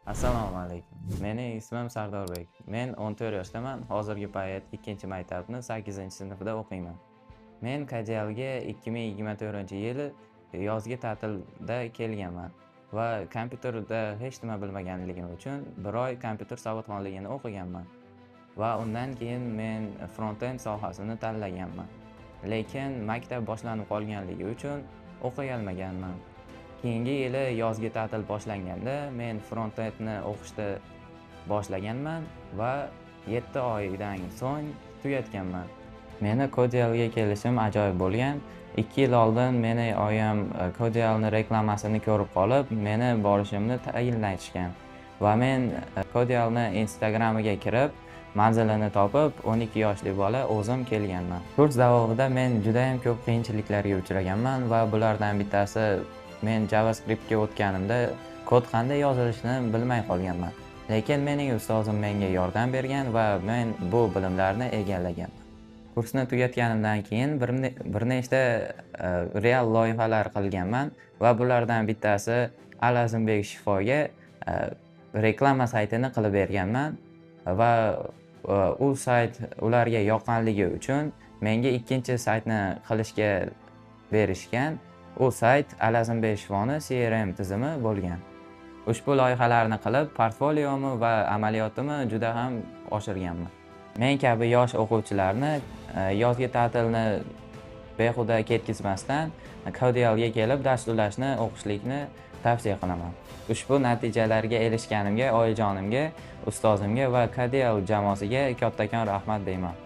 Assalomu alaykum. Mening ismim Sardorbek. Men 14 yoshdaman. Hozirgi payt 2-maktabni 8-sinfda o'qiyman. Men KJLga 2024-yili yozgi ta'tilda kelganman va kompyuterda hech nima bilmaganligim uchun 1 oy kompyuter savodxonligini o'qiganman va undan keyin men front-end sohasini tanlaganman. Lekin maktab boshlanib qolganligi uchun o'qiy olmaganman. Keyingi yili yozgi ta'til boshlanganda men front-endni o'qishni boshlaganman va 7 oydan so'ng tugatganman. Meni KJLga kelishim ajoyib bo'lgan. 2 yil oldin meni oyim KJLni reklamasini ko'rib qolib, meni borishimni tayinlashgan va men KJLni Instagramiga kirib, manzilini topib, 12 yoshli bola o'zim kelganman. Kurs davomida men juda ham ko'p qiyinchiliklarga uchraganman va bulardan bittasi men JavaScriptga o'tganimda kod qanday yozilishini bilmay qolganman. Lekin mening ustozim menga yordam bergan va men bu bilimlarni egallaganman. Kursni tugatganimdan keyin bir nechta real loyihalar qilganman va bulardan bittasi Al-Azimbek Shifoga reklama saytini qilib berganman va u sayt ularga yoqqanligi uchun menga ikkinchi saytni qilishga berishgan. U sayt Al-Azimbek Shifoni CRM tizimi bo'lgan. Ushbu loyihalarni qilib, portfoliomi va amaliyotimni juda ham oshirganman. Men kabi yosh o'quvchilarni yozgi ta'tilni behuda ketkazmasdan KJLga kelib dasturlashni o'qishlikni tavsiya qilaman. Ushbu natijalarga erishganimga oyijonimga, ustozimga va KJL jamoasiga kattakon rahmat deyman.